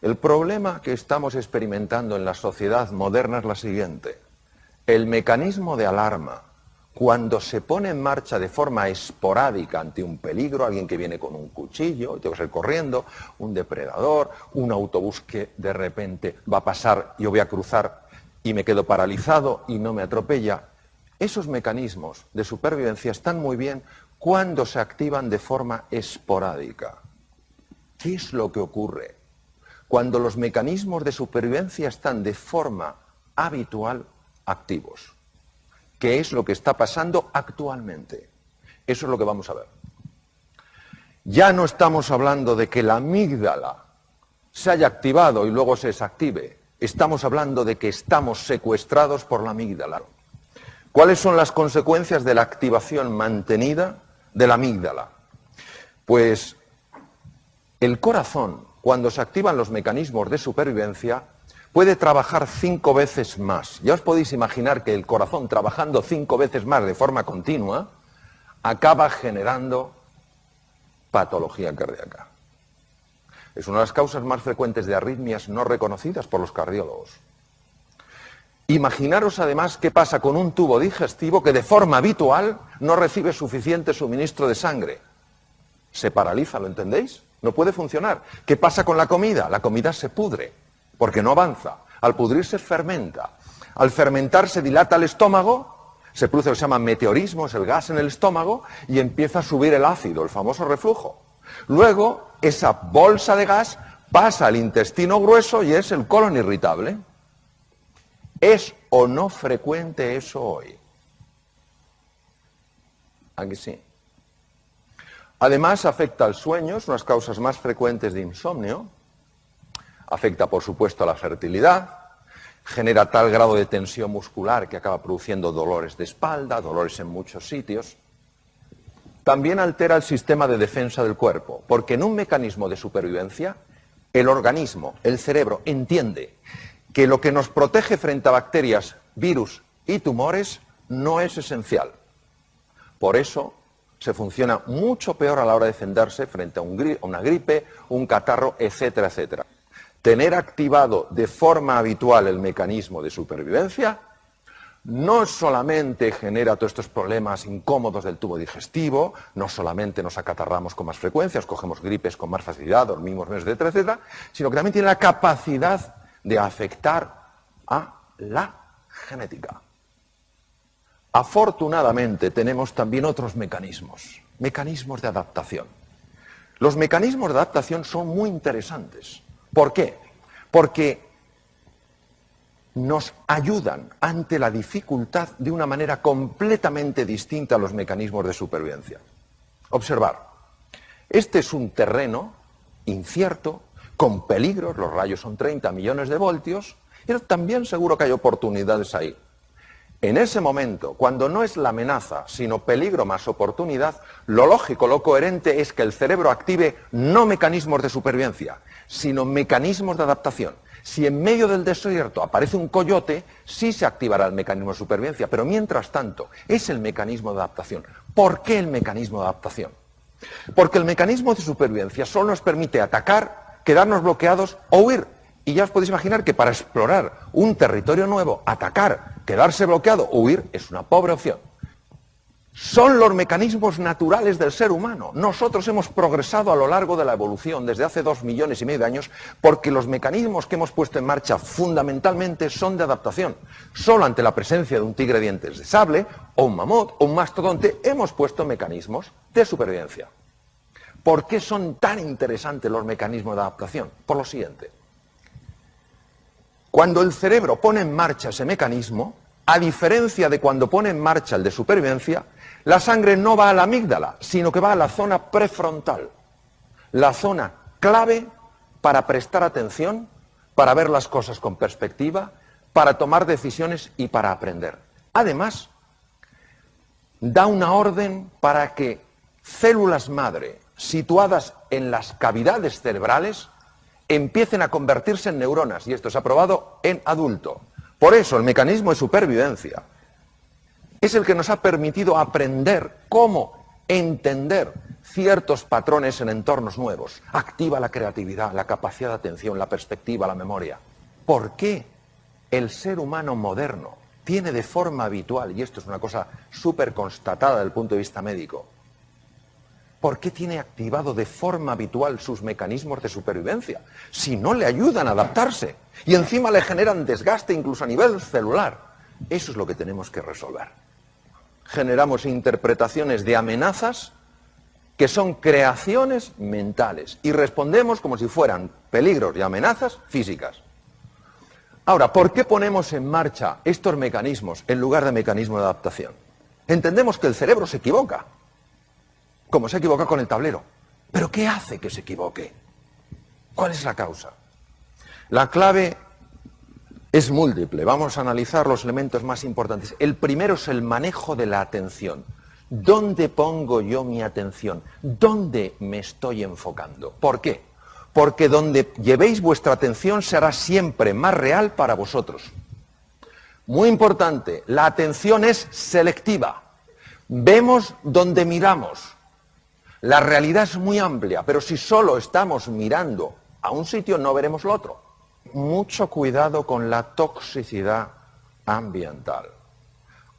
El problema que estamos experimentando en la sociedad moderna es la siguiente. El mecanismo de alarma, cuando se pone en marcha de forma esporádica ante un peligro, alguien que viene con un cuchillo, tengo que salir corriendo, un depredador, un autobús que de repente va a pasar, yo voy a cruzar y me quedo paralizado y no me atropella, esos mecanismos de supervivencia están muy bien cuando se activan de forma esporádica. ¿Qué es lo que ocurre? Cuando los mecanismos de supervivencia están de forma habitual activos. ¿Qué es lo que está pasando actualmente? Eso es lo que vamos a ver. Ya no estamos hablando de que la amígdala se haya activado y luego se desactive. Estamos hablando de que estamos secuestrados por la amígdala. ¿Cuáles son las consecuencias de la activación mantenida de la amígdala? Pues el corazón, cuando se activan los mecanismos de supervivencia, puede trabajar 5 veces más. Ya os podéis imaginar que el corazón trabajando 5 veces más de forma continua acaba generando patología cardíaca. Es una de las causas más frecuentes de arritmias no reconocidas por los cardiólogos. Imaginaros además qué pasa con un tubo digestivo que de forma habitual no recibe suficiente suministro de sangre. Se paraliza, ¿lo entendéis? No puede funcionar. ¿Qué pasa con la comida? La comida se pudre, porque no avanza. Al pudrirse fermenta. Al fermentar se dilata el estómago, se produce lo que se llama meteorismo, es el gas en el estómago, y empieza a subir el ácido, el famoso reflujo. Luego, esa bolsa de gas pasa al intestino grueso y es el colon irritable. ¿Es o no frecuente eso hoy? ¿A que sí? Además, afecta al sueño, es una de las causas más frecuentes de insomnio. Afecta, por supuesto, a la fertilidad. Genera tal grado de tensión muscular que acaba produciendo dolores de espalda, dolores en muchos sitios. También altera el sistema de defensa del cuerpo, porque en un mecanismo de supervivencia, el organismo, el cerebro, entiende que lo que nos protege frente a bacterias, virus y tumores no es esencial. Por eso se funciona mucho peor a la hora de defenderse frente a una gripe, un catarro, etcétera, etcétera. Tener activado de forma habitual el mecanismo de supervivencia no solamente genera todos estos problemas incómodos del tubo digestivo, no solamente nos acatarramos con más frecuencia, cogemos gripes con más facilidad, dormimos menos, etcétera, etcétera, sino que también tiene la capacidad de afectar a la genética. Afortunadamente tenemos también otros mecanismos de adaptación. Los mecanismos de adaptación son muy interesantes. ¿Por qué? Porque nos ayudan ante la dificultad de una manera completamente distinta a los mecanismos de supervivencia. Observar, este es un terreno incierto, con peligros, los rayos son 30 millones de voltios, pero también seguro que hay oportunidades ahí. En ese momento, cuando no es la amenaza, sino peligro más oportunidad, lo lógico, lo coherente es que el cerebro active no mecanismos de supervivencia, sino mecanismos de adaptación. Si en medio del desierto aparece un coyote, sí se activará el mecanismo de supervivencia, pero mientras tanto es el mecanismo de adaptación. ¿Por qué el mecanismo de adaptación? Porque el mecanismo de supervivencia solo nos permite atacar, quedarnos bloqueados o huir. Y ya os podéis imaginar que para explorar un territorio nuevo, atacar, quedarse bloqueado o huir es una pobre opción. Son los mecanismos naturales del ser humano. Nosotros hemos progresado a lo largo de la evolución desde hace 2,5 millones de años porque los mecanismos que hemos puesto en marcha fundamentalmente son de adaptación. Solo ante la presencia de un tigre de dientes de sable o un mamut o un mastodonte hemos puesto mecanismos de supervivencia. ¿Por qué son tan interesantes los mecanismos de adaptación? Por lo siguiente. Cuando el cerebro pone en marcha ese mecanismo, a diferencia de cuando pone en marcha el de supervivencia, la sangre no va a la amígdala, sino que va a la zona prefrontal, la zona clave para prestar atención, para ver las cosas con perspectiva, para tomar decisiones y para aprender. Además, da una orden para que células madre situadas en las cavidades cerebrales empiecen a convertirse en neuronas, y esto se ha probado en adulto. Por eso el mecanismo de supervivencia es el que nos ha permitido aprender cómo entender ciertos patrones en entornos nuevos, activa la creatividad, la capacidad de atención, la perspectiva, la memoria. ¿Por qué el ser humano moderno tiene de forma habitual, y esto es una cosa súper constatada desde el punto de vista médico, ¿por qué tiene activado de forma habitual sus mecanismos de supervivencia? Si no le ayudan a adaptarse y encima le generan desgaste incluso a nivel celular. Eso es lo que tenemos que resolver. Generamos interpretaciones de amenazas que son creaciones mentales y respondemos como si fueran peligros y amenazas físicas. Ahora, ¿por qué ponemos en marcha estos mecanismos en lugar de mecanismos de adaptación? Entendemos que el cerebro se equivoca, como se equivoca con el tablero. ¿Pero qué hace que se equivoque? ¿Cuál es la causa? La clave es múltiple. Vamos a analizar los elementos más importantes. El primero es el manejo de la atención. ¿Dónde pongo yo mi atención? ¿Dónde me estoy enfocando? ¿Por qué? Porque donde llevéis vuestra atención será siempre más real para vosotros. Muy importante, la atención es selectiva. Vemos donde miramos. La realidad es muy amplia, pero si solo estamos mirando a un sitio no veremos lo otro. Mucho cuidado con la toxicidad ambiental.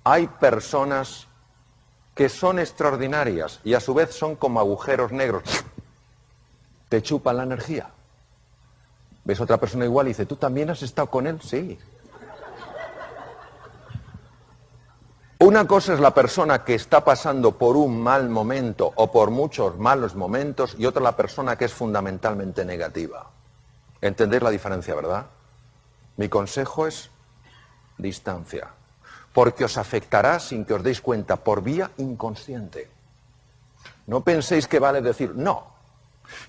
Hay personas que son extraordinarias y a su vez son como agujeros negros. Te chupan la energía. Ves a otra persona igual y dice, ¿tú también has estado con él? Sí. Una cosa es la persona que está pasando por un mal momento o por muchos malos momentos y otra la persona que es fundamentalmente negativa. ¿Entendéis la diferencia, verdad? Mi consejo es distancia, porque os afectará sin que os deis cuenta por vía inconsciente. No penséis que vale decir, no,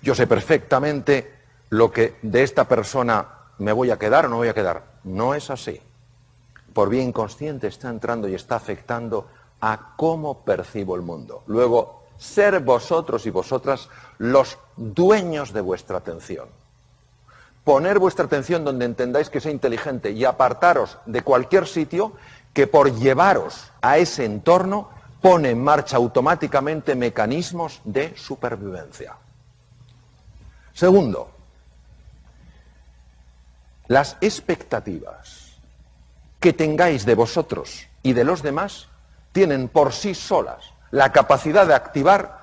yo sé perfectamente lo que de esta persona me voy a quedar o no voy a quedar. No es así. Por vía inconsciente está entrando y está afectando a cómo percibo el mundo. Luego, ser vosotros y vosotras los dueños de vuestra atención. Poner vuestra atención donde entendáis que sea inteligente y apartaros de cualquier sitio que por llevaros a ese entorno pone en marcha automáticamente mecanismos de supervivencia. Segundo, las expectativas que tengáis de vosotros y de los demás tienen por sí solas la capacidad de activar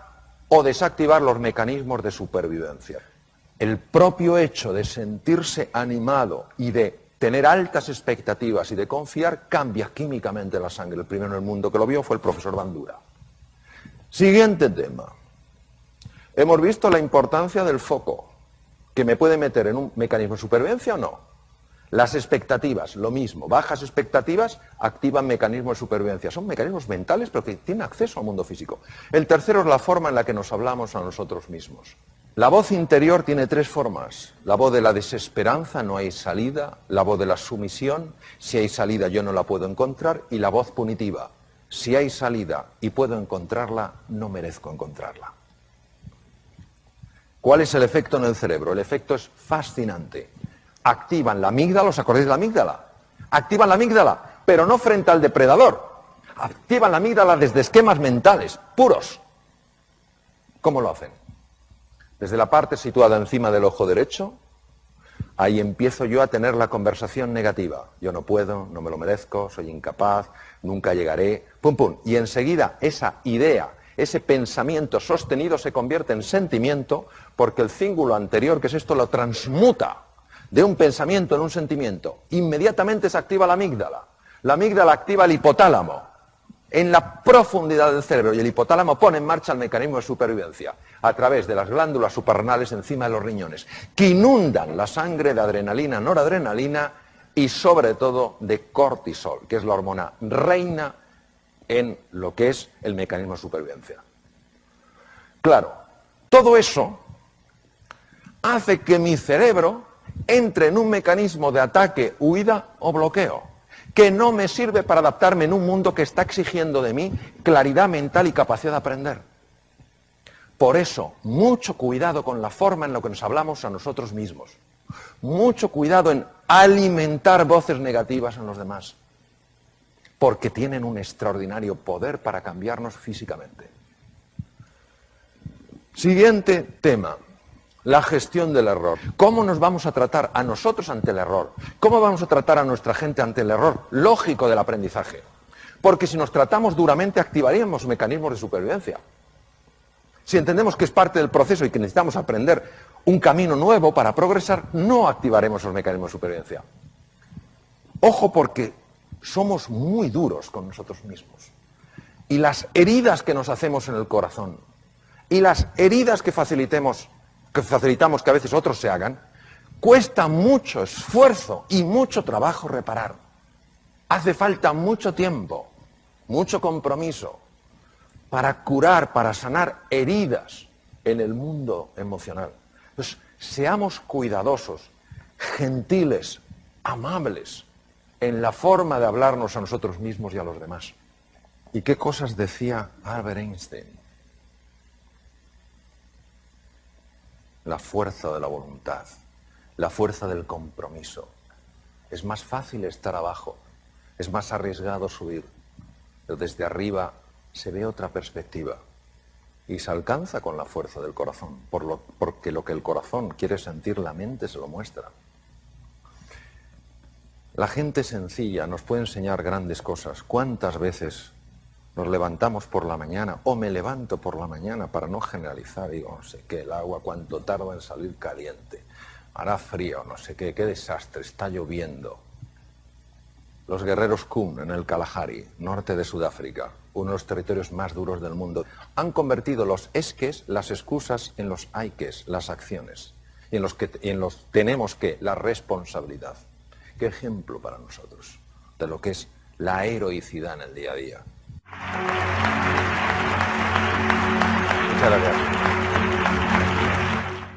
o desactivar los mecanismos de supervivencia. El propio hecho de sentirse animado y de tener altas expectativas y de confiar cambia químicamente la sangre. El primero en el mundo que lo vio fue el profesor Bandura. Siguiente tema. Hemos visto la importancia del foco, que me puede meter en un mecanismo de supervivencia o no. Las expectativas, lo mismo. Bajas expectativas activan mecanismos de supervivencia. Son mecanismos mentales, pero que tienen acceso al mundo físico. El tercero es la forma en la que nos hablamos a nosotros mismos. La voz interior tiene tres formas. La voz de la desesperanza, no hay salida. La voz de la sumisión, si hay salida yo no la puedo encontrar. Y la voz punitiva, si hay salida y puedo encontrarla, no merezco encontrarla. ¿Cuál es el efecto en el cerebro? El efecto es fascinante. Activan la amígdala, ¿os acordáis de la amígdala? Activan la amígdala, pero no frente al depredador. Activan la amígdala desde esquemas mentales, puros. ¿Cómo lo hacen? Desde la parte situada encima del ojo derecho, ahí empiezo yo a tener la conversación negativa. Yo no puedo, no me lo merezco, soy incapaz, nunca llegaré, pum pum. Y enseguida esa idea, ese pensamiento sostenido se convierte en sentimiento porque el cíngulo anterior, que es esto, lo transmuta de un pensamiento en un sentimiento. Inmediatamente se activa la amígdala. La amígdala activa el hipotálamo en la profundidad del cerebro y el hipotálamo pone en marcha el mecanismo de supervivencia a través de las glándulas suprarrenales encima de los riñones, que inundan la sangre de adrenalina, noradrenalina y sobre todo de cortisol, que es la hormona reina en lo que es el mecanismo de supervivencia. Claro, todo eso hace que mi cerebro entre en un mecanismo de ataque, huida o bloqueo, que no me sirve para adaptarme en un mundo que está exigiendo de mí claridad mental y capacidad de aprender. Por eso, mucho cuidado con la forma en la que nos hablamos a nosotros mismos. Mucho cuidado en alimentar voces negativas en los demás, porque tienen un extraordinario poder para cambiarnos físicamente. Siguiente tema, la gestión del error. ¿Cómo nos vamos a tratar a nosotros ante el error? ¿Cómo vamos a tratar a nuestra gente ante el error lógico del aprendizaje? Porque si nos tratamos duramente activaríamos mecanismos de supervivencia. Si entendemos que es parte del proceso y que necesitamos aprender un camino nuevo para progresar, no activaremos esos mecanismos de supervivencia. Ojo, porque somos muy duros con nosotros mismos. Y las heridas que nos hacemos en el corazón, y las heridas que facilitamos que a veces otros se hagan, cuesta mucho esfuerzo y mucho trabajo reparar. Hace falta mucho tiempo, mucho compromiso para curar, para sanar heridas en el mundo emocional. Entonces, seamos cuidadosos, gentiles, amables en la forma de hablarnos a nosotros mismos y a los demás. ¿Y qué cosas decía Albert Einstein? La fuerza de la voluntad, la fuerza del compromiso. Es más fácil estar abajo, es más arriesgado subir, pero desde arriba se ve otra perspectiva y se alcanza con la fuerza del corazón, porque lo que el corazón quiere sentir, la mente se lo muestra. La gente sencilla nos puede enseñar grandes cosas. ¿Cuántas veces nos levantamos por la mañana, o me levanto por la mañana, para no generalizar, digo, no sé qué, el agua cuánto tarda en salir caliente, hará frío, no sé qué desastre, está lloviendo? Los guerreros Kun en el Kalahari, norte de Sudáfrica, uno de los territorios más duros del mundo, han convertido los esques, las excusas, en los hayques, las acciones, y en los tenemos que, la responsabilidad. Qué ejemplo para nosotros de lo que es la heroicidad en el día a día. Muchas gracias.